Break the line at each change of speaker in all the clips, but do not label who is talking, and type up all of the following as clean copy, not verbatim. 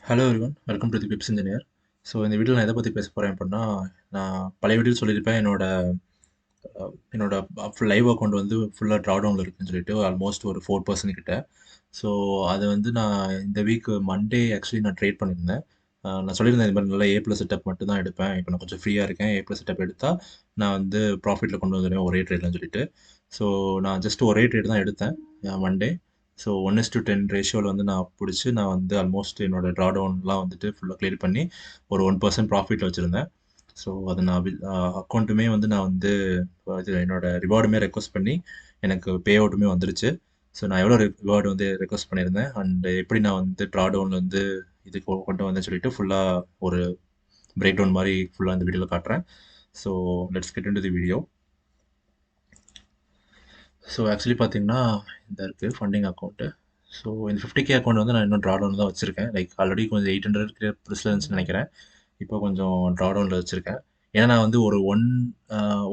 Hello everyone, welcome to the pips engineer. So இந்த வீடியோவில் நான் எதை பற்றி பேச போகிறேன் அப்படின்னா, நான் பழைய வீடியோ சொல்லியிருப்பேன் என்னோட ஃபுல் லைவ் அக்கௌண்ட் வந்து ஃபுல்லாக ட்ரா டவுனில் இருக்குன்னு சொல்லிட்டு ஆல்மோஸ்ட் ஒரு 4% கிட்ட. ஸோ அதை வந்து நான் இந்த வீக் மண்டே ஆக்சுவலி நான் ட்ரேட் பண்ணியிருந்தேன். நான் சொல்லியிருந்தேன் இந்த மாதிரி நல்லா ஏ ப்ளஸ் செட்டப் மட்டும் தான் எடுப்பேன். இப்போ நான் கொஞ்சம் ஃப்ரீயாக இருக்கேன், ஏ ப்ளஸ் செட்டப் எடுத்தால் நான் வந்து ப்ராஃபிட்டில் கொண்டு வந்துடுவேன் ஒரே ட்ரேட்லன்னு சொல்லிட்டு. ஸோ நான் ஜஸ்ட் ஒரே ட்ரேட் தான் எடுத்தேன் மண்டே. ஸோ 1:10 ரேஷியோவில் வந்து நான் பிடிச்சி நான் வந்து ஆல்மோஸ்ட் என்னோட ட்ரா டவுன்லாம் வந்துட்டு ஃபுல்லாக கிளியர் பண்ணி ஒரு 1% ப்ராஃபிட்டில் வச்சுருந்தேன். ஸோ அது நான் அக்கௌண்ட்டுமே வந்து நான் வந்து இது என்னோட ரிவார்டுமே ரெக்வஸ்ட் பண்ணி எனக்கு பே அவுட்டுமே வந்துருச்சு. ஸோ நான் எவ்வளோ ரிவார்டு வந்து ரெக்வஸ்ட் பண்ணியிருந்தேன் அண்ட் எப்படி நான் வந்து ட்ரா டவுனில் வந்து இது கொண்டு வந்தேன்னு சொல்லிட்டு ஃபுல்லாக ஒரு பிரேக் டவுன் மாதிரி ஃபுல்லாக இந்த வீடியோவில் காட்டுறேன். So let's get into the video. So actually பார்த்தீங்கன்னா இந்த இருக்குது ஃபண்டிங் அக்கௌண்ட்டு. ஸோ இந்த 50K அக்கௌண்ட் வந்து நான் இன்னும் ட்ரா டவுன் தான் வச்சுருக்கேன். லைக் ஆல்ரெடி கொஞ்சம் 800 ப்ளஸில் இருந்துச்சுன்னு நினைக்கிறேன். இப்போ கொஞ்சம் ட்ரா டவுனில் வச்சுருக்கேன். ஏன்னா நான் வந்து ஒரு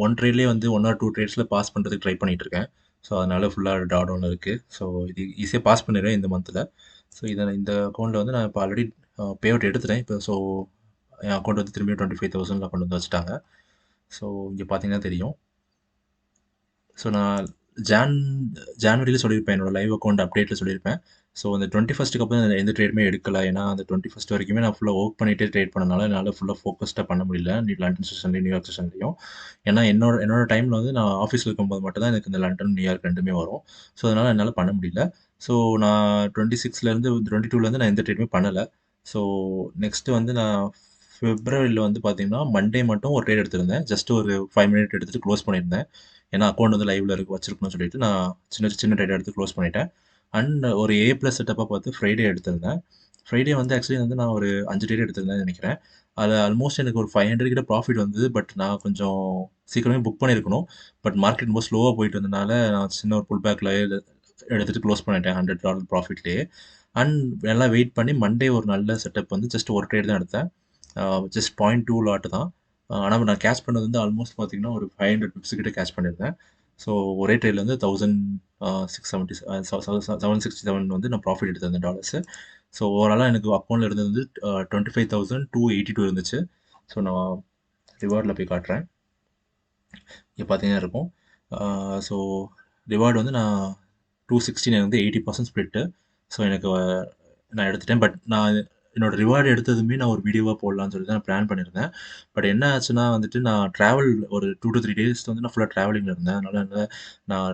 ஒன் ட்ரேட்லேயே வந்து 1 ஆர் 2 ட்ரேட்ஸில் பாஸ் பண்ணுறதுக்கு ட்ரை பண்ணிகிட்டு இருக்கேன். ஸோ அதனால் ஃபுல்லாக ட்ரா டவுனில் இருக்குது. ஸோ இது ஈஸியாக பாஸ் பண்ணிடுவேன் இந்த மந்தில். ஸோ இந்த அக்கௌண்ட்டில் வந்து நான் இப்போ ஆல்ரெடி பே அவுட் எடுத்துட்டேன். இப்போ ஸோ என் அக்கௌண்ட் வந்து திரும்பியும் 25,000 கொண்டு வந்து வச்சுட்டாங்க. ஸோ இங்கே பார்த்தீங்கன்னா தெரியும். ஸோ நான் ஜான் ஜான்வரியில் சொல்லியிருப்பேன் என்னோட லைவ் அக்கௌண்ட் அப்டேட்டில் சொல்லியிருப்பேன். ஸோ அந்த 21க்கு அப்புறம் நான் எந்த ட்ரேடுமே எடுக்கல. ஏன்னா அந்த 21 வரைக்குமே நான் ஃபுல்லாக ஒர்க் பண்ணிகிட்டே ட்ரேட் பண்ணனால என்னால் ஃபுல்லாக ஃபோக்கஸ்டாக பண்ண முடியல லண்டன் செஷன்லேயும் நியூயார்க் செஷன்லேயும். ஏன்னா என்னோட டைமில் வந்து நான் ஆஃபீஸில் இருக்கும்போது மட்டும் தான் எனக்கு இந்த லண்டன் நியூயார்க் ரெண்டுமே வரும். ஸோ அதனால் என்னால் பண்ண முடியல. ஸோ நான் 26லேருந்து 22லேருந்து நான் எந்த ட்ரேடுமே பண்ணலை. ஸோ நெக்ஸ்ட்டு வந்து நான் பிப்ரவரியில் வந்து பார்த்தீங்கன்னா மண்டே மட்டும் ஒரு ட்ரேட் எடுத்திருந்தேன். ஜஸ்ட் ஒரு 5 மினிட் எடுத்துகிட்டு க்ளோஸ் பண்ணியிருந்தேன். ஏன்னா அக்கௌண்ட் வந்து லைவ்ல இருக்கு வச்சிருக்கணும்னு சொல்லிட்டு நான் சின்ன சின்ன ட்ரேட் எடுத்து க்ளோஸ் பண்ணிட்டேன். அண்ட் ஒரு ஏ ப்ளஸ் செட்டப்பாக பார்த்து ஃப்ரைடே எடுத்திருந்தேன். ஃப்ரைடே வந்து ஆக்சுவலி வந்து நான் ஒரு 5 ட்ரேட் எடுத்திருந்தேன்னு நினைக்கிறேன். அதில் ஆல்மோஸ்ட் எனக்கு ஒரு 500 கிட்ட ப்ராஃபிட் வந்தது. பட் நான் கொஞ்சம் சீக்கிரமே புக் பண்ணியிருக்கணும். பட் மார்க்கெட் ரொம்ப ஸ்லோவாக போயிட்டு இருந்தனால நான் சின்ன ஒரு புல் பேக்கில் எடுத்துகிட்டு க்ளோஸ் பண்ணிட்டேன் $100 ப்ராஃபிட்லேயே. அண்ட் எல்லாம் வெயிட் பண்ணி மண்டே ஒரு நல்ல செட்டப் வந்து ஜஸ்ட் ஒரு ட்ரேட் தான் எடுத்தேன். ஜஸ்ட் 0.2 லாட் தான். ஆனால் நான் கேஷ் பண்ணது வந்து ஆல்மோஸ்ட் பார்த்தீங்கன்னா ஒரு 500 பிப்ஸ் கிட்ட கேஷ் பண்ணியிருந்தேன். ஸோ ஒரே ட்ரேட்ல வந்து 767 வந்து நான் ப்ராஃபிட் எடுத்திருந்தேன் டாலர்ஸு. ஸோ ஓவராலாக எனக்கு அக்கௌண்ட்டில் இருந்தது வந்து 25,282 இருந்துச்சு. ஸோ நான் ரிவார்டில் போய் காட்டுறேன். இங்கே பார்த்தீங்கன்னா இருக்கும். ஸோ ரிவார்டு வந்து நான் 216 வந்து 80% ஸ்ப்ளிட்டு. ஸோ எனக்கு நான் எடுத்துட்டேன். பட் நான் என்னோட ரிவார்டு எடுத்ததுமே நான் ஒரு வீடியோவாக போடலான்னு சொல்லி தான் நான் பிளான் பண்ணியிருந்தேன். பட் என்ன ஆச்சுன்னா வந்துட்டு நான் ட்ராவல் ஒரு 2 to 3 டேஸ் வந்து நான் ஃபுல்லாக ட்ராவலிங்கில் இருந்தேன். அதனால் நான்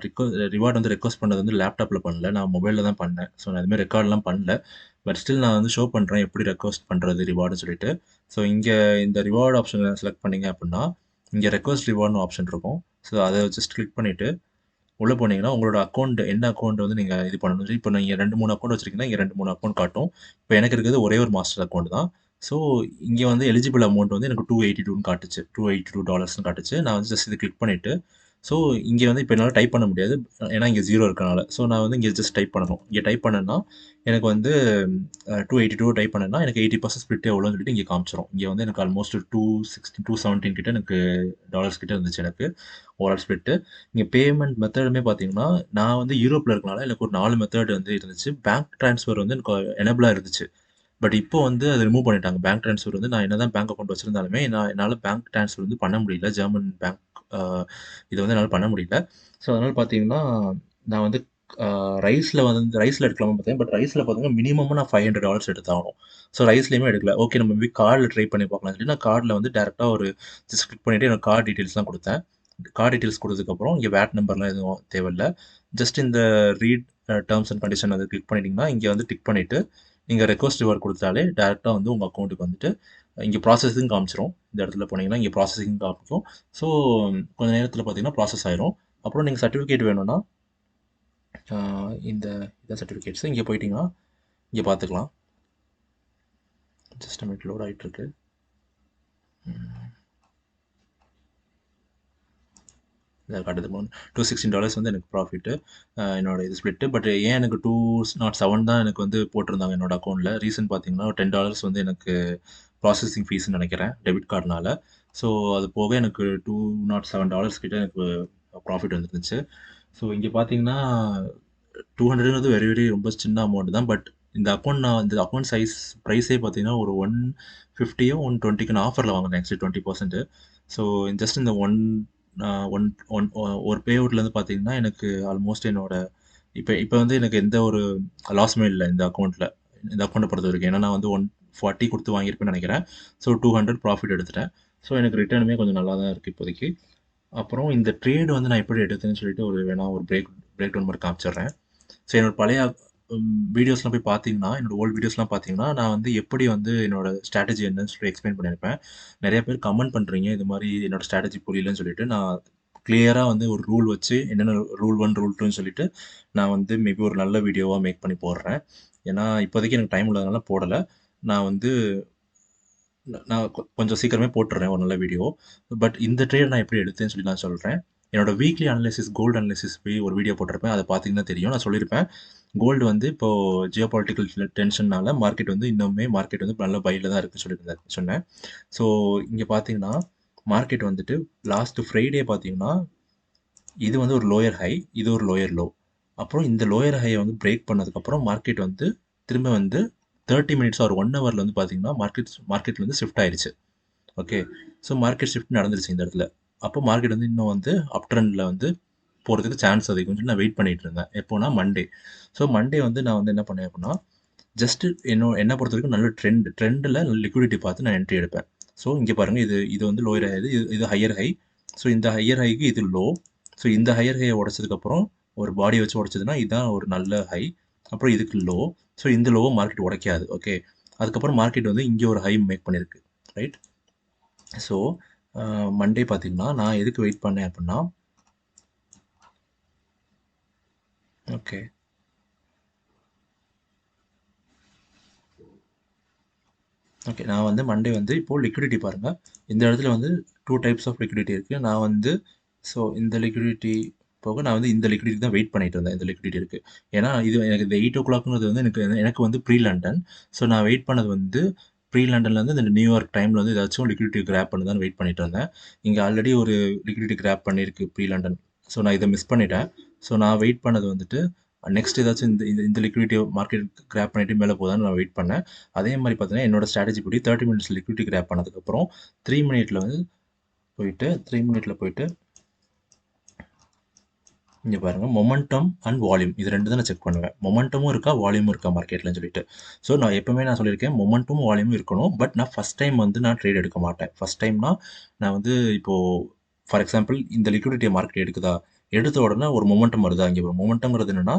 ரிவார்டு வந்து ரெக்வஸ்ட் பண்ணது வந்து லேப்டாப்பில் பண்ணல. நான் மொபைலில் தான் பண்ணேன். ஸோ நான் எதுவுமே ரெக்கார்ட்லாம் பண்ணல. பட் ஸ்டில் நான் வந்து ஷோ பண்ணுறேன் எப்படி ரெக்வஸ்ட் பண்ணுறது ரிவார்டுன்னு சொல்லிட்டு. ஸோ இங்கே இந்த ரிவார்டு ஆப்ஷனை செலக்ட் பண்ணீங்க அப்படின்னா இங்கே ரெக்வஸ்ட் ரிவார்ட்னு ஆப்ஷன் இருக்கும். ஸோ அதை ஜஸ்ட் கிளிக் பண்ணிவிட்டு உள்ளே போனீங்கன்னா உங்களோட அக்கௌண்ட் என்ன அக்கௌண்ட் வந்து நீங்கள் இது பண்ணணும். இப்போ நீங்கள் 2-3 அக்கௌண்ட் வச்சிருக்கீங்கன்னா இங்கே 2-3 அக்கௌண்ட் காட்டும். இப்போ எனக்கு இருக்கிறது ஒரே ஒரு மாஸ்டர் அக்கௌண்ட் தான். ஸோ இங்கே வந்து எலிஜிபிள் அமௌண்ட் வந்து எனக்கு 282ன்னு காட்டுச்சு. $282 காட்டுச்சு. நான் வந்து ஜஸ்ட் இது கிளிக் பண்ணிவிட்டு ஸோ இங்கே வந்து இப்போ என்னால் டைப் பண்ண முடியாது. ஏன்னா இங்கே 0 இருக்கனால. ஸோ நான் வந்து இங்கே ஜஸ்ட் டைப் பண்ணணும். இங்கே டைப் பண்ணேன்னா எனக்கு வந்து 282 டைப் பண்ணேன்னா எனக்கு 80% ஸ்ப்ளிட் எவ்வளோன்னு சொல்லிட்டு இங்கே காமிச்சிரும். இங்கே வந்து எனக்கு ஆல்மோஸ்ட் 217 கிட்ட எனக்கு டாலர்ஸ் கிட்ட இருந்துச்சு எனக்கு ஓவரால் ஸ்ப்ளிட்டு. இங்கே பேமெண்ட் மெத்தடுமே பார்த்தீங்கன்னா நான் வந்து யூரோப்பில் இருக்கனால எனக்கு ஒரு 4 மெத்தட் வந்து இருந்துச்சு. பேங்க் ட்ரான்ஸ்ஃபர் வந்து எனக்கு எனபிளாக இருந்துச்சு. பட் இப்போ வந்து அதை ரிமூவ் பண்ணிட்டாங்க. பேங்க் ட்ரான்ஸ்ஃபர் வந்து நான் என்னதான் பேங்க் அக்கௌண்ட் வச்சிருந்தாலுமே என்னால் பேங்க் ட்ரான்ஸ்ஃபர் வந்து பண்ண முடியல. ஜெர்மன் பேங்க் இதை வந்து என்னால் பண்ண முடியல. ஸோ அதனால் பார்த்தீங்கன்னா நான் வந்து ரைஸில் எடுக்கலாமா பார்த்தேன். பட் ரைஸில் பார்த்தீங்கன்னா மினிமமாக நான் $500 எடுத்தாகணும். ஸோ ரைஸ்லேயுமே எடுக்கல. ஓகே நம்ம போய் கார்டில் ட்ரை பண்ணி பார்க்கலாம்னு சொல்லி நான் கார்டில் வந்து டேரெக்டாக ஒரு ஜஸ்ட் கிளிக் பண்ணிவிட்டு என்னோட கார்டு டீட்டெயில்ஸ்லாம் கொடுத்தேன். கார்டு டீட்டெயில்ஸ் கொடுத்ததுக்கப்புறம் இங்கே வேட் நம்பர்லாம் எதுவும் தேவையில்ல. ஜஸ்ட் இந்த ரீட் டேர்ம்ஸ் அண்ட் கண்டிஷன் அதை கிளிக் பண்ணிட்டீங்கன்னா இங்கே வந்து டிக் பண்ணிவிட்டு நீங்கள் ரெக்வஸ்ட் ரிவார்ட் கொடுத்தாலே டேரெக்டாக வந்து உங்கள் அக்கௌண்ட்டுக்கு வந்துட்டு இங்கே ப்ராசஸிங் காமிச்சிரும். இந்த இடத்துல போனீங்கன்னா இங்கே ப்ராசஸிங் காமிக்கும். ஸோ கொஞ்சம் நேரத்தில் பார்த்தீங்கன்னா ப்ராசஸ் ஆயிரும். அப்புறம் நீங்கள் சர்டிஃபிகேட் வேணும்னா இந்த சர்டிஃபிகேட்ஸ் இங்கே போயிட்டீங்கன்னா இங்கே பார்த்துக்கலாம். ஜஸ்ட் மினிட் லோட் ஆகிட்டுருக்கு. இதை காட்டுது $216 வந்து எனக்கு ப்ராஃபிட்டு என்னோட இது ஸ்ப்ளிட்டு. பட் ஏன் எனக்கு 207 தான் எனக்கு வந்து போட்டிருந்தாங்க என்னோட அக்கௌண்ட்டில். ரீசன் பார்த்தீங்கன்னா $10 வந்து எனக்கு ப்ராசஸிங் ஃபீஸ்ன்னு நினைக்கிறேன் டெபிட் கார்டுனால. ஸோ அது போக எனக்கு $207 கிட்ட எனக்கு ப்ராஃபிட் வந்துருந்துச்சு. ஸோ இங்கே பார்த்தீங்கன்னா 200ங்கிறது வெரி வெரி ரொம்ப சின்ன அமௌண்ட் தான். பட் இந்த அக்கௌண்ட் சைஸ் ப்ரைஸே பார்த்தீங்கன்னா ஒரு 150யோ 120க்கு நான் ஆஃபரில் வாங்கினேன் ஆக்சுவலி 20%. ஸோ ஜஸ்ட் இந்த ஒன் ஒன் ஒரு பே அவுட்லேருந்து பார்த்தீங்கன்னா எனக்கு ஆல்மோஸ்ட் என்னோட இப்போ வந்து எனக்கு எந்த ஒரு லாஸுமே இல்லை இந்த அக்கௌண்ட்டை பொறுத்த வரைக்கும். ஏன்னா நான் வந்து 140 கொடுத்து வாங்கியிருப்பேன்னு நினைக்கிறேன். ஸோ 200 ப்ராஃபிட் எடுத்துட்டேன். ஸோ எனக்கு ரிட்டர்னுமே கொஞ்சம் நல்லா தான் இருக்குது இப்போதைக்கு. அப்புறம் இந்த ட்ரேட் வந்து நான் எப்படி எடுத்தேன்னு சொல்லிட்டு ஒரு பிரேக் டவுன் மாதிரி காமிச்சிடுறேன். ஸோ என்னோட பழைய வீடியோஸ்லாம் போய் பார்த்தீங்கன்னா, என்னோட ஓல்டு வீடியோஸ்லாம் பார்த்தீங்கன்னா, நான் வந்து எப்படி வந்து என்னோட ஸ்ட்ராட்டஜி என்னன்னு சொல்லி எக்ஸ்பிளைன் பண்ணியிருப்பேன். நிறைய பேர் கமெண்ட் பண்ணுறீங்க, இது மாதிரி என்னோட ஸ்ட்ராட்டஜி புரியலன்னு சொல்லிட்டு. நான் கிளியரா வந்து ஒரு ரூல் வச்சு என்னென்ன ரூல் 1, ரூல் 2ன்னு சொல்லிட்டு நான் வந்து மேபி ஒரு நல்ல வீடியோவா மேக் பண்ணி போடுறேன். ஏன்னா இப்போதைக்கு எனக்கு டைம் இல்லாதனால போடல. நான் வந்து நான் கொஞ்சம் சீக்கிரமே போட்டுறேன் ஒரு நல்ல வீடியோ. பட் இந்த ட்ரேட் நான் எப்படி எடுத்தேன்னு சொல்லி நான் சொல்றேன். என்னோட வீக்லி அனலைசிஸ், கோல்டு அனலைசிஸ் போய் ஒரு வீடியோ போட்டிருப்பேன். அத பார்த்தீங்கன்னா தெரியும். நான் சொல்லியிருப்பேன். கோல்டு வந்து இப்போ ஜியோபாலிட்டிக்கல் டென்ஷன்னால மார்க்கெட் வந்து நல்ல பைல தான் இருக்குன்னு சொன்னேன். ஸோ இங்க பார்த்தீங்கன்னா, மார்க்கெட் வந்துட்டு லாஸ்ட் ஃப்ரைடே பார்த்தீங்கன்னா, இது வந்து ஒரு லோயர் ஹை, இது ஒரு லோயர் லோ. அப்புறம் இந்த லோயர் ஹைய வந்து பிரேக் பண்ணதுக்கப்புறம் மார்க்கெட் வந்து திரும்ப வந்து 30 மினிட்ஸ் ஆர் 1 ஹவர்ல வந்து பார்த்தீங்கன்னா, மார்க்கெட்ல வந்து ஷிஃப்ட் ஆயிருச்சு. ஓகே. ஸோ மார்க்கெட் ஷிஃப்ட் நடந்துருச்சு இந்த இடத்துல. அப்போ மார்க்கெட் வந்து இன்னும் வந்து அப் ட்ரெண்ட்ல வந்து போறதுக்கு சான்ஸ் அதிகம்னு சொல்லி நான் வெயிட் பண்ணிட்டு இருந்தேன். எப்போனா மண்டே. ஸோ மண்டே வந்து நான் வந்து என்ன பண்ணேன் அப்படின்னா, ஜஸ்ட் என்ன பொறுத்தவரைக்கும் நல்ல ட்ரெண்ட்ல லிக்விடிட்டி பார்த்து நான் என்ட்ரி எடுப்பேன். ஸோ இங்க பாருங்க இது வந்து லோயர் ஹை, இது ஹையர் ஹை. ஸோ இந்த ஹையர் ஹைக்கு இது லோ. ஸோ இந்த ஹையர் ஹையை உடைச்சதுக்கப்புறம் ஒரு பாடி வச்சு உடைச்சதுன்னா இதுதான் ஒரு நல்ல ஹை. அப்புறம் இதுக்கு லோ. ஸோ இந்த லோவை மார்க்கெட் உடைக்காது. ஓகே. அதுக்கப்புறம் மார்க்கெட் வந்து இங்கே ஒரு ஹை மேக் பண்ணியிருக்கு. ரைட். ஸோ மண்டே பார்த்தீங்கன்னா, நான் எதுக்கு வெயிட் பண்ணேன் அப்படின்னா, ஓகே. ஓகே. நான் வந்து மண்டே வந்து இப்போ லிக்விடிட்டி பாருங்க. இந்த இடத்துல வந்து 2 டைப்ஸ் ஆஃப் லிக்விடிட்டி இருக்கு. நான் வந்து ஸோ இந்த லிக்விடிட்டி போக நான் வந்து இந்த லிக்விடிட்டி தான் வெயிட் பண்ணிட்டு இருந்தேன். இந்த லிக்விடிட்டி இருக்கு. ஏன்னா இது எனக்கு இந்த 8:00ங்கிறது வந்து எனக்கு வந்து ப்ரீ லண்டன். ஸோ நான் வெயிட் பண்ணது வந்து ப்ரீ லண்டன்லேருந்து இந்த நியூயார்க் டைம்ல வந்து ஏதாச்சும் லிக்விடிட்டி கிராப் பண்ணுதான்னு வெயிட் பண்ணிட்டு இருந்தேன். இங்க ஆல்ரெடி ஒரு லிக்விடிட்டி கிராப் பண்ணியிருக்கு ப்ரீ லண்டன். ஸோ நான் இத மிஸ் பண்ணிட்டேன். ஸோ நான் வெயிட் பண்ணது வந்துட்டு நெக்ஸ்ட் ஏதாச்சும் இந்த இந்த இந்த லிக்விடிட்டிய மார்க்கெட் கிராப் பண்ணிட்டு மேல போகுதான்னு நான் வெயிட் பண்ணேன். அதே மாரி பார்த்தீங்கன்னா, என்னோட ஸ்ட்ராட்டஜி படி 30 மினிட்ஸ் லிக்விடிட்டி கிராப் பண்ணதுக்கப்புறம் 3 மினிட்ல வந்து 3 மினிட்ல போயிட்டு இங்க பாருங்க மொமெண்டம் அண்ட் வால்யூம் இது 2 தான் நான் செக் பண்ணுவேன். மொமெண்டமும் இருக்கா, வால்யூமும் இருக்கா மார்க்கெட்லன்னு சொல்லிட்டு. ஸோ நான் எப்பவுமே நான் சொல்லியிருக்கேன் மொமெண்டமும், வால்யூமும் இருக்கணும். பட் நான் ஃபர்ஸ்ட் டைம் வந்து நான் ட்ரேட் எடுக்க மாட்டேன். ஃபர்ஸ்ட் டைம்னா நான் வந்து இப்போ ஃபார் எக்ஸாம்பிள் இந்த லிக்விடிட்டிய மார்க்கெட் எடுக்குதா? எடுத்த உடனே ஒரு மொமெண்டம் வருதா? இங்க மொமெண்டம்ங்கிறது என்னன்னா,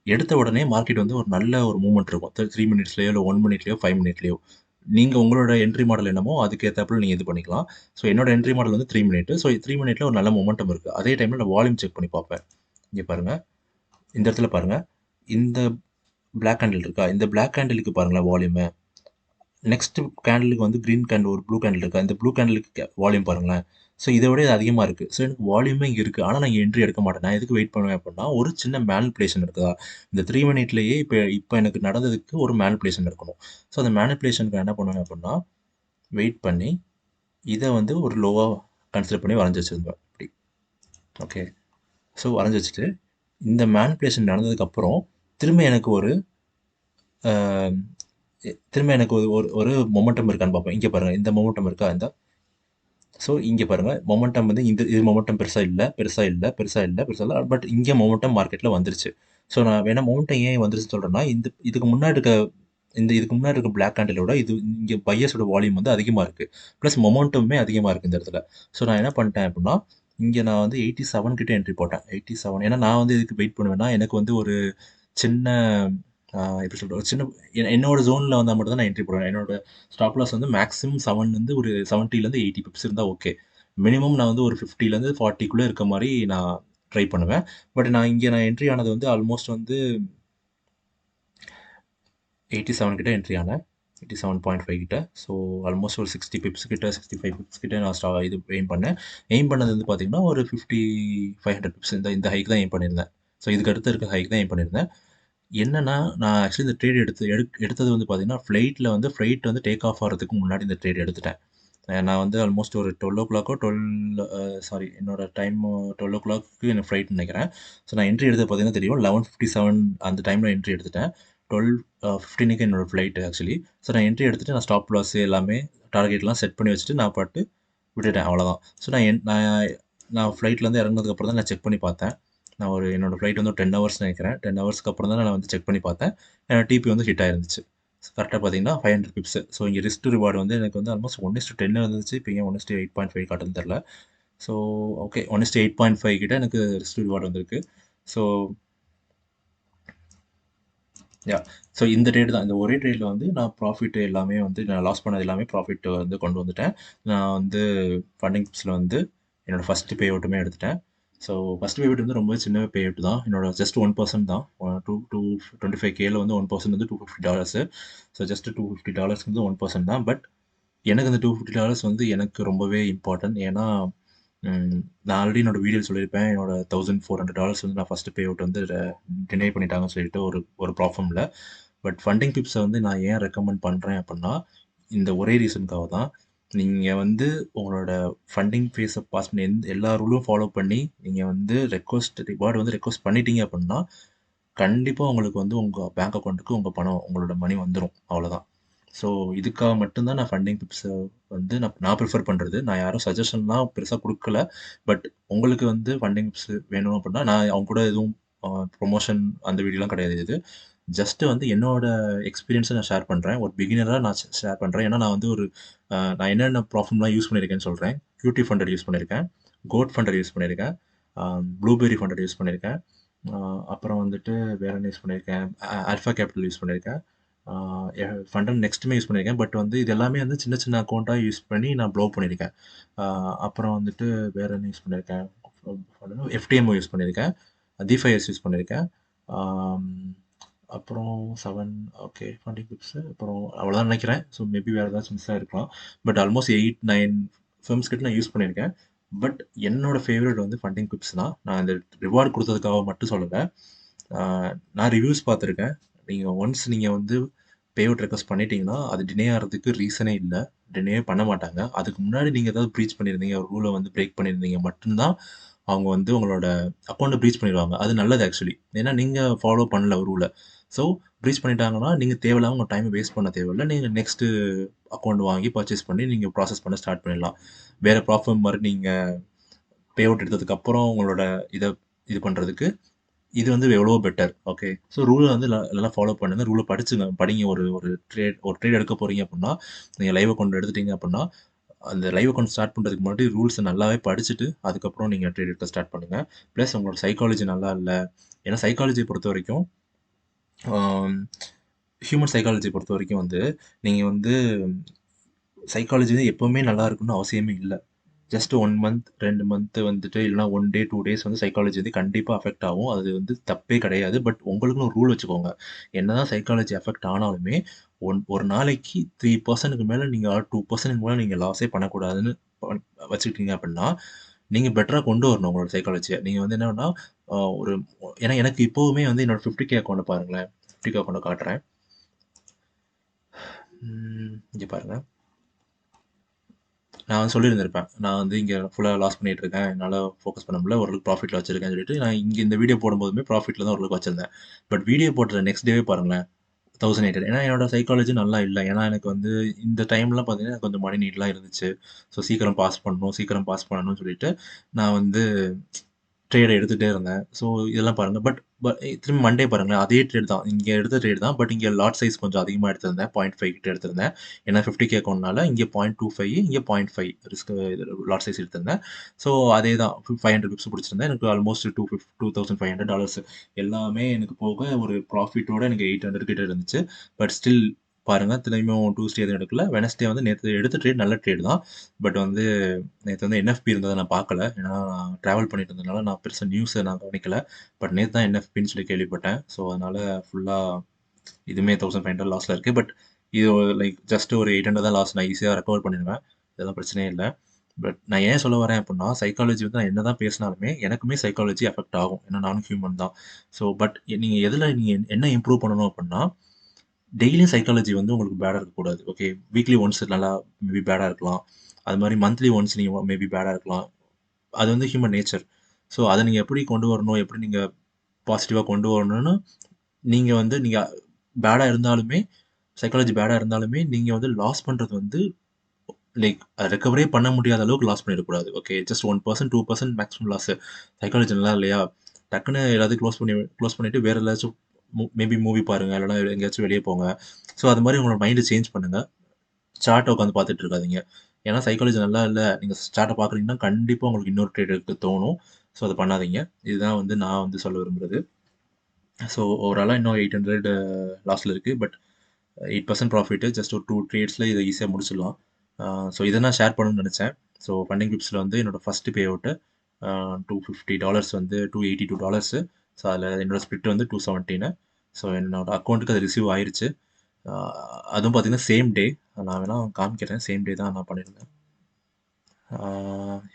எடுத்த உடனே மார்க்கெட் வந்து ஒரு நல்ல ஒரு மூவ்மெண்ட் இருக்கும். 3 மினிட்ஸ்லயோ, இல்ல 1 மினிட்லயோ, 5 மினிட்லயோ. நீங்க உங்களோட என்ட்ரி மாடல் என்னமோ அதுக்கு ஏத்தாப்புல நீங்க இது பண்ணிக்கலாம். ஸோ என்னோட என்ட்ரி மாடல் வந்து 3 மினிட். ஸோ 3 மினிட்ல ஒரு நல்ல மொமெண்டம் இருக்கு. அதே டைம்ல நான் வால்யூம் செக் பண்ணி பார்ப்பேன். இங்க பாருங்க. இந்த இடத்துல பாருங்க. இந்த பிளாக் கேண்டில் இருக்கா? இந்த பிளாக் கேண்டிலுக்கு பாருங்களேன் வால்யூம. நெக்ஸ்ட் கேண்டிலுக்கு வந்து கிரீன் கேண்டில் ஒரு ப்ளூ கேண்டில் இருக்கா? இந்த ப்ளூ கேண்டிலுக்கு வால்யூம் பாருங்களேன். ஸோ இத விட இது அதிகமா இருக்கு. ஸோ எனக்கு வால்யூமே இங்க இருக்கு. ஆனா நான் இங்க என்ட்ரி எடுக்க மாட்டேன். நான் எதுக்கு வெயிட் பண்ணுவேன் அப்டின்னா, ஒரு சின்ன மேனிபுலேஷன் இருக்குதா? இந்த 3 மினிட்லயே இப்ப எனக்கு நடந்ததுக்கு ஒரு மேனிபுலேஷன் இருக்கணும். ஸோ அந்த மேனிபுலேஷனுக்கு நான் என்ன பண்ணுவேன் அப்டின்னா, வெயிட் பண்ணி இத வந்து ஒரு லோவா கன்சிடர் பண்ணி வரைஞ்சு வச்சிருந்தேன். இப்டி. ஓகே. ஸோ வரைஞ்சு வச்சுட்டு, இந்த மேனிபுலேஷன் நடந்ததுக்கப்புறம் திரும்ப எனக்கு ஒரு அ திரும்ப எனக்கு ஒரு ஒரு ஒரு மொமெண்டம் இருக்கான்னு பார்ப்பேன். இங்க பாருங்க. இந்த மொமெண்டம் இருக்கா? ஸோ இங்க பாருங்க. மொமெண்டம் வந்து இது மொமெண்டம் பெருசா இல்ல, பெருசா இல்ல, பெருசா இல்ல, பெருசா இல்ல. பட் இங்க மொமெண்டம் மார்க்கெட்ல வந்துருச்சு. ஸோ நான் வேணா மொமெண்டம் ஏன் வந்துருச்சுன்னு சொல்றேன்னா, இதுக்கு முன்னாடி இருக்க பிளாக் கேண்டில விட இங்க பையர்ஸோட வால்யூம் வந்து அதிகமா இருக்கு. பிளஸ் மொமெண்டமுமே அதிகமா இருக்கு இந்த இடத்துல. ஸோ நான் என்ன பண்ணிட்டேன் அப்டின்னா, இங்க நான் வந்து 87 கிட்ட என்ட்ரி போட்டேன். 87 ஏன்னா நான் வந்து இதுக்கு வெயிட் பண்ணுவேன்னா, எனக்கு வந்து ஒரு சின்ன எப்படி சொல்றது? ஒரு சின்ன என்னோட ஜோன்ல வந்தா மட்டும் தான் நான் என்ட்ரி போடுவேன். என்னோட ஸ்டாப் லாஸ் வந்து மேக்ஸிமம் 7 வந்து ஒரு 70லேருந்து 80 பிப்ஸ் இருந்தா ஓகே. மினிமம் நான் வந்து ஒரு 50லேருந்து 40க்குள்ள இருக்க மாரி நான் ட்ரை பண்ணுவேன். பட் நான் என்ட்ரி ஆனது வந்து ஆல்மோஸ்ட் வந்து 87 கிட்ட என்ட்ரி ஆனேன். 87.5 கிட்ட. ஸோ ஆல்மோஸ்ட் ஒரு 60 பிப்ஸ் கிட்ட 65 பிப்ஸ் கிட்ட நான் இது எய்ம் பண்ணேன். எய்ம் பண்ணது வந்து பார்த்தீங்கன்னா, ஒரு 500 பிப்ஸ் இந்த ஹைக் தான் எய்ம் பண்ணியிருந்தேன். ஸோ இதுக்கு அடுத்து இருக்க ஹைக் தான் எய்ம் பண்ணியிருந்தேன். என்னன்னா, நான் ஆக்சுவலி இந்த ட்ரேட் எடுத்தது வந்து பார்த்தீங்கன்னா, ஃப்ளைட் வந்து டேக் ஆஃப் ஆகுறதுக்கு முன்னாடி இந்த ட்ரேட் எடுத்துட்டேன். நான் வந்து ஆல்மோஸ்ட் ஒரு 12:00 சாரி என்னோட டைம் 12:00க்கு எனக்கு ஃப்ளைட்ன்னு நெனைக்கிறேன். ஸோ நான் என்ட்ரி எடுத்தது பார்த்தீங்கன்னா தெரியும். 11:57 அந்த டைம்ல என்ட்ரி எடுத்துட்டேன். 12 15க்கு என்னோட ஃப்ளைட்டு ஆக்சுவலி. ஸோ நான் என்ட்ரி எடுத்துட்டு நான் ஸ்டாப் லாஸ் எல்லாமே டார்கெட்லாம் செட் பண்ணி வச்சுட்டு நான் பாட்டு விட்டுட்டேன் அவ்வளோதான். ஸோ நான் ஃப்ளைட்லேருந்து இறங்குனதுக்கப்புறம் தான் நான் செக் பண்ணி பார்த்தேன். நான் என்னோட ஃப்ளைட் வந்து ஒரு 10 ஹவர்ஸ் நினைக்கிறேன். 10 ஹவர்ஸ்க்கு அப்புறம் தான் நான் வந்து செக் பண்ணி பார்த்தேன். என்னோட டிபி வந்து ஹிட் ஆயிருந்துச்சு. கரெக்ட்டா பார்த்தீங்கன்னா 500 பிப்ஸ். ஸோ இங்கே ரிஸ்க் டு ரிவார்ட் வந்து எனக்கு வந்து ஆல்மோஸ்ட் 1:10 இருந்துச்சு. இப்போ ஏன் 1:8.5 காட்டுதுன்னு தெரியல. ஸோ ஓகே 1:8.5 கிட்ட எனக்கு ரிஸ்க் டு ரிவார்ட் வந்திருக்கு. ஸோ யா ஸோ இந்த ட்ரேட் தான். இந்த ஒரே ட்ரேட்ல வந்து நான் ப்ராஃபிட் எல்லாமே வந்து நான் லாஸ் பண்ணது எல்லாமே ப்ராஃபிட் வந்து கொண்டு வந்துட்டேன். நான் வந்து ஃபண்டிங் டிப்ஸில் வந்து என்னோட ஃபர்ஸ்ட் பே அவுட்டுமே எடுத்துட்டேன். ஸோ ஃபர்ஸ்ட் பே அவுட் வந்து ரொம்ப சின்ன பே அவுட் தான். என்னோட ஜஸ்ட் 1% தான். 25Kல வந்து 1% வந்து $250. ஸோ ஜஸ்ட் $250 வந்து 1% தான். பட் எனக்கு அந்த $250 வந்து எனக்கு ரொம்பவே இம்பார்ட்டன்ட். ஏன்னா நான் ஆல்ரெடி என்னோட வீடியோ சொல்லியிருப்பேன். என்னோட $1400 வந்து நான் ஃபர்ஸ்ட் பே அவுட் வந்து டினை பண்ணிட்டாங்கன்னு சொல்லிட்டு ஒரு ஒரு ப்ராப்ளம்ல. பட் ஃபண்டிங் டிப்ஸை வந்து நான் ஏன் ரெக்கமெண்ட் பண்ணுறேன் அப்படின்னா, இந்த ஒரே ரீசனுக்காக தான். நீங்கள் வந்து உங்களோட ஃபண்டிங் ஃபேஸை பாஸ் பண்ணி எல்லா ரூலும் ஃபாலோ பண்ணி நீங்கள் வந்து ரிவார்டு வந்து ரெக்வஸ்ட் பண்ணிட்டீங்க அப்படின்னா, கண்டிப்பாக உங்களுக்கு வந்து உங்கள் பேங்க் அக்கௌண்ட்டுக்கு உங்கள் பணம் உங்களோட மணி வந்துடும் அவ்வளோதான். ஸோ இதுக்காக மட்டும் தான் நான் ஃபண்டிங் டிப்ஸை வந்து நான் ப்ரிஃபர் பண்ணுறது. நான் யாரும் சஜஷன்லாம் பெருசாக கொடுக்கல. பட் உங்களுக்கு வந்து ஃபண்டிங் டிப்ஸ் வேணும் அப்படின்னா, நான் அவங்க கூட எதுவும் ப்ரொமோஷன் அந்த வீடியோலாம் கிடையாது இது. ஜஸ்ட் வந்து என்னோட எக்ஸ்பீரியன்ஸை நான் ஷேர் பண்ணுறேன். ஒரு பிகினராக நான் ஷேர் பண்ணுறேன். ஏன்னா நான் வந்து நான் என்னென்ன ப்ளாட்ஃபார்ம்லாம் யூஸ் பண்ணியிருக்கேன்னு சொல்கிறேன். QT ஃபண்டட் யூஸ் பண்ணியிருக்கேன். கோட் ஃபண்டட் யூஸ் பண்ணியிருக்கேன். ப்ளூபெர்ரி ஃபண்டட் யூஸ் பண்ணியிருக்கேன். அப்புறம் வந்துட்டு வேற என்ன யூஸ் பண்ணியிருக்கேன். ஆல்ஃபா கேபிட்டல் யூஸ் பண்ணியிருக்கேன். ஃபண்டன் நெக்ஸ்ட்டுமே யூஸ் பண்ணியிருக்கேன். பட் வந்து இது எல்லாமே வந்து சின்ன சின்ன அக்கௌண்ட்டாக யூஸ் பண்ணி நான் ப்ளோ பண்ணியிருக்கேன். அப்புறம் வந்துட்டு வேற என்ன யூஸ் பண்ணியிருக்கேன். FTMO யூஸ் பண்ணியிருக்கேன். DeFiS யூஸ் பண்ணியிருக்கேன். அப்புறம் 7 ஓகே ஃபண்டிங் டிப்ஸு அப்புறம் அவ்வளோதான் நினைக்கிறேன். ஸோ மேபி வேறு ஏதாச்சும் மிஸ் ஆகிருக்கலாம். பட் ஆல்மோஸ்ட் 8, 9 ஃபிர்ம்ஸ் கிட்ட நான் யூஸ் பண்ணியிருக்கேன். பட் என்னோட ஃபேவரட் வந்து ஃபண்டிங் டிப்ஸ் தான். நான் இந்த ரிவார்டு கொடுத்ததுக்காக மட்டும் சொல்லலை. நான் ரிவ்யூஸ் பார்த்துருக்கேன். நீங்கள் வந்து பே அவுட் ரெக்வஸ்ட் பண்ணிட்டீங்கன்னா, அது டிலே ஆகிறதுக்கு ரீசனே இல்ல. டிலே பண்ண மாட்டாங்க. அதுக்கு முன்னாடி நீங்க ஏதாவது பிரீச் பண்ணியிருந்தீங்க, ஒரு ரூல வந்து பிரேக் பண்ணியிருந்தீங்க மட்டும் தான், அவங்க வந்து உங்களோட அக்கவுண்ட்ட பிரீச் பண்ணிருவாங்க. அது நல்லது ஆக்சுவலி. ஏன்னா நீங்க ஃபாலோ பண்ணல ரூல. ஸோ பிரீச் பண்ணிட்டாங்கன்னா, நீங்க தேவையில்லாம உங்க டைம வேஸ்ட் பண்ண தேவையில்ல. நீங்க நெக்ஸ்ட் அக்கவுண்ட் வாங்கி பர்ச்சேஸ் பண்ணி நீங்க ப்ராசஸ் பண்ண ஸ்டார்ட் பண்ணிடலாம். வேற ப்ளாட்ஃபார்ம் மாரி நீங்க பே அவுட் எடுத்ததுக்கு அப்புறம் உங்களோட இத இது பண்றதுக்கு இது வந்து எவ்வளவோ பெட்டர். ஓகே. ஸோ ரூல வந்து நல்லா ஃபாலோ பண்ணுங்க. ரூல படிச்சுங்க. படிங்க. ஒரு ட்ரேட் எடுக்க போறீங்க அப்படின்னா, நீங்க லைவ் அக்கவுண்ட் எடுத்துட்டீங்க அப்படின்னா, அந்த லைவ் அக்கவுண்ட் ஸ்டார்ட் பண்றதுக்கு முன்னாடி ரூல்ஸ நல்லாவே படிச்சுட்டு, அதுக்கப்புறம் நீங்க ட்ரேட் எடுக்க ஸ்டார்ட் பண்ணுங்க. பிளஸ் உங்களோட சைக்காலஜி நல்லா இல்ல. ஏன்னா சைக்காலஜிய பொறுத்தவரைக்கும், ஆம் ஹியூமன் சைக்காலஜிய பொறுத்தவரைக்கும் வந்து, நீங்க வந்து சைக்காலஜி வந்து எப்பவுமே நல்லா இருக்கணும்னு அவசியமே இல்ல. ஜஸ்ட் 1 மந்த், 2 மந்த் வந்துட்டு இல்லன்னா 1 டே, 2 டேஸ் வந்து சைக்காலஜி வந்து கண்டிப்பா அஃபெக்ட் ஆகும். அது வந்து தப்பே கிடையாது. பட் உங்களுக்குன்னு ஒரு ரூல் வச்சுக்கோங்க. என்னதான் சைக்காலஜி அஃபெக்ட் ஆனாலுமே, ஒரு நாளைக்கு 3%க்கு மேல நீங்க 2%க்கு மேல நீங்க லாஸே பண்ணக்கூடாதுன்னு வச்சுக்கிட்டீங்க அப்படின்னா, நீங்க பெட்டரா கொண்டு வரணும் உங்களோட சைக்காலஜிய. நீங்க வந்து என்னன்னா, ஒரு ஏன்னா எனக்கு இப்பவுமே வந்து என்னோட 50K அக்கவுண்ட்ட பாருங்களேன். 50K அக்கவுண்ட்ட காட்டுறேன். இங்க பாருங்க. நான் வந்து சொல்லியிருந்திருப்பேன். நான் வந்து இங்க ஃபுல்லா லாஸ் பண்ணிட்டு இருக்கேன். என்னால ஃபோக்கஸ் பண்ண முடியல. ஓரளவுக்கு ப்ராஃபிட்ல வச்சிருக்கேன்னு சொல்லிட்டு, நான் இங்க இந்த வீடியோ போடும்போதுமே ப்ராஃபிட்ல தான் ஓரளவுக்கு வச்சிருந்தேன். பட் வீடியோ போட்ட நெக்ஸ்ட் டேவே பாருங்களேன். 1800 ஏன்னா என்னோட சைக்காலஜி நல்லா இல்ல. ஏன்னா எனக்கு வந்து இந்த டைம்லாம் பார்த்தீங்கன்னா, கொஞ்சம் மணி நீட்லாம் இருந்துச்சு. ஸோ சீக்கிரம் பாஸ் பண்ணணும், சீக்கிரம் பாஸ் பண்ணணும்னு சொல்லிட்டு, நான் வந்து ட்ரேட் எடுத்துட்டே இருந்தேன். ஸோ இதெல்லாம் பாருங்க. பட் பட் திரும்பி மண்டே பாருங்களேன். அதே ட்ரேட் தான். இங்க எடுத்த ட்ரேட் தான். பட் இங்க லாட் சைஸ் கொஞ்சம் அதிகமா எடுத்திருந்தேன். 0.5 கிட்ட எடுத்திருந்தேன். ஏன்னா 50K அக்கவுண்ட்னால இங்க 0.25 இங்க 0.5 ரிஸ்க் லாட் சைஸ் எடுத்திருந்தேன். ஸோ அதே தான் 500 பிப்ஸ் பிடிச்சிருந்தேன். எனக்கு ஆல்மோஸ்ட் $2,500 எல்லாமே எனக்கு போக ஒரு ப்ராஃபிட்டோட எனக்கு 800 கிட்ட இருந்துச்சு. பட் ஸ்டில் பாருங்க திரும்பியும் டியூஸ்டே எதுவும் எடுக்கல. வெட்னஸ்டே வந்து நேத்து எடுத்த ட்ரேட் நல்ல ட்ரேட் தான். பட் வந்து நேத்து வந்து NFP இருந்தத நான் பார்க்கல. ஏன்னா நான் டிராவல் பண்ணிட்டு இருந்ததுனால நான் பெருசா நியூஸ நான் கவனிக்கல. பட் நேத்து தான் NFPன்னு சொல்லி கேள்விப்பட்டேன். ஸோ அதனால ஃபுல்லா இதுவுமே 1500 லாஸ்ல இருக்கு. பட் இது லைக் ஜஸ்ட் ஒரு 800 தான் லாஸ். நான் ஈஸியா ரெக்கவர் பண்ணிருவேன். இதெல்லாம் பிரச்சனையே இல்ல. பட் நான் ஏன் சொல்ல வரேன் அப்டின்னா, சைக்காலஜி வந்து நான் என்னதான் பேசினாலுமே, எனக்குமே சைக்காலஜி அஃபெக்ட் ஆகும். ஏன்னா நானும் ஹியூமன் தான். ஸோ பட் நீங்க எதுல நீங்க என்ன இம்ப்ரூவ் பண்ணணும் அப்டின்னா, டெய்லியும் சைக்காலஜி வந்து உங்களுக்கு பேடா இருக்கக்கூடாது. ஓகே. வீக்லி ஒன்ஸ் நல்லா மேபி பேடா இருக்கலாம். அது மாரி மந்த்லி ஒன்ஸ் நீங்க மேபி பேடா இருக்கலாம். அது வந்து ஹியூமன் நேச்சர். ஸோ அத நீங்க எப்படி கொண்டு வரணும், எப்படி நீங்க பாசிட்டிவா கொண்டு வரணும்னு, நீங்க வந்து பேடா இருந்தாலுமே சைக்காலஜி பேடா இருந்தாலுமே நீங்க வந்து லாஸ் பண்றது வந்து லைக் ரெக்கவரே பண்ண முடியாத அளவுக்கு லாஸ் பண்ணிடக்கூடாது. Okay. Just 1% 2% maximum loss. Psychology நல்லா இல்லையா? டக்குன்னு எல்லாத்தையும் க்ளோஸ் பண்ணிட்டு வேற ஏதாச்சும் மேபி மூவி பாருங்க. இல்லன்னா எங்கேயாச்சும் வெளிய போங்க. ஸோ அது மாரி உங்களோட மைண்ட சேஞ்ச் பண்ணுங்க. சார்ட்ட உட்காந்து பார்த்துட்டு இருக்காதீங்க. ஏன்னா சைக்காலஜி நல்லா இல்ல. நீங்க சார்ட்ட பார்க்குறீங்கன்னா, கண்டிப்பா உங்களுக்கு இன்னொரு ட்ரேட் எடுக்க தோணும். ஸோ அத பண்ணாதீங்க. இதுதான் வந்து நான் வந்து சொல்ல விரும்புறது. ஸோ ஓவராலா இன்னும் 800 லாஸ்ல இருக்கு. பட் 8% ப்ராஃபிட் ஜஸ்ட் ஒரு 2 ட்ரேட்ஸ்ல இத ஈஸியா முடிச்சிடலாம். ஸோ இத நான் ஷேர் பண்ணணும்னு நெனச்சேன். ஸோ ஃபண்டிங் டிப்ஸ்ல வந்து என்னோட ஃபர்ஸ்ட் பே அவுட் $250 வந்து $282. ஸோ அதில என்னோட ஸ்ப்ளிட் வந்து 217. ஸோ என்னோட அக்கவுண்ட்க்கு அது ரிசீவ் ஆயிருச்சு. அ அதுவும் பார்த்தீங்கன்னா, சேம் டே. நான் வேணா காமிக்கிறேன். சேம் டே தான் நான் பண்ணியிருந்தேன். ஆ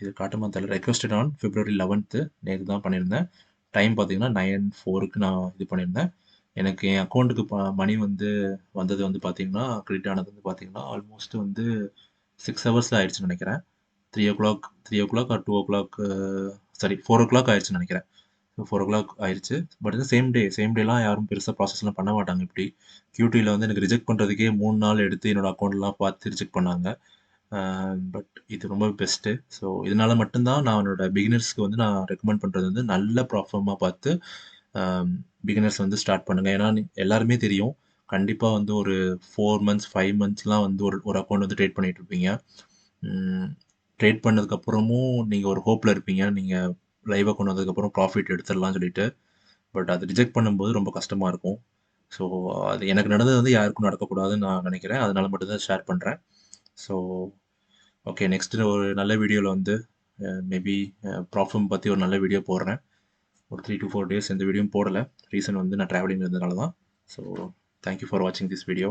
இது காட்டுமான்னு தெரியல. ரெக்வெஸ்டட் ஆன் பிப்ரவரி 11த் நேத்து தான் பண்ணியிருந்தேன். டைம் பார்த்தீங்கன்னா, 9:04க்கு நான் இது பண்ணியிருந்தேன். எனக்கு என் அக்கவுண்ட்டுக்கு மணி வந்து வந்தது வந்து பார்த்தீங்கன்னா, கிரெடிட் ஆனது வந்து பார்த்தீங்கன்னா, ஆல்மோஸ்ட் வந்து 6 ஹவர்ஸ்ல ஆயிடுச்சுன்னு நெனைக்கிறேன். 3:00 ஆர் 2:00 சாரி 4:00 ஆயிருச்சுன்னு நெனைக்கிறேன். 4:00 ஆயிருச்சு. பட் வந்து சேம் டேலாம் யாரும் பெருசா ப்ராசஸ்லாம் பண்ண மாட்டாங்க இப்படி. QTல வந்து எனக்கு ரிஜெக்ட் பண்றதுக்கே 3 நாள் எடுத்து என்னோட அக்கவுண்ட்லாம் பார்த்து ரிஜெக்ட் பண்ணாங்க. பட் இது ரொம்ப பெஸ்ட்டு. ஸோ இதனால மட்டும் தான் நான் என்னோட பிகினர்ஸ்க்கு வந்து நான் ரெக்கமெண்ட் பண்றது வந்து நல்ல ப்ளாட்ஃபார்மா பார்த்து பிகினர்ஸ் வந்து ஸ்டார்ட் பண்ணுங்க. ஏன்னா எல்லாருமே தெரியும். கண்டிப்பா வந்து ஒரு 4 மந்த்ஸ், 5 மந்த்ஸ்லாம் வந்து ஒரு ஒரு அக்கவுண்ட் வந்து ட்ரேட் பண்ணிட்டு இருப்பீங்க. ம் ட்ரேட் பண்ணதுக்கப்புறமும் நீங்க ஒரு ஹோப்ல இருப்பீங்க. நீங்க லைவா கொண்டு வந்ததுக்கப்புறம் ப்ராஃபிட் எடுத்துடலாம்னு சொல்லிட்டு. பட் அது ரிஜெக்ட் பண்ணும்போது ரொம்ப கஷ்டமா இருக்கும். ஸோ அது எனக்கு நடந்தது வந்து யாருக்கும் நடக்கக்கூடாதுன்னு நான் நினைக்கிறேன். அதனால மட்டும் தான் ஷேர் பண்றேன். So okay. நெக்ஸ்ட் ஒரு நல்ல வீடியோல வந்து மேபி ப்ராப்ளம் பத்தி ஒரு நல்ல வீடியோ போடுறேன். ஒரு 3 to 4 டேஸ் எந்த வீடியோவும் போடல. ரீசன் வந்து நான் ட்ராவலிங்ல இருந்தனால தான். ஸோ தேங்க் யூ ஃபார் வாட்சிங் திஸ் வீடியோ.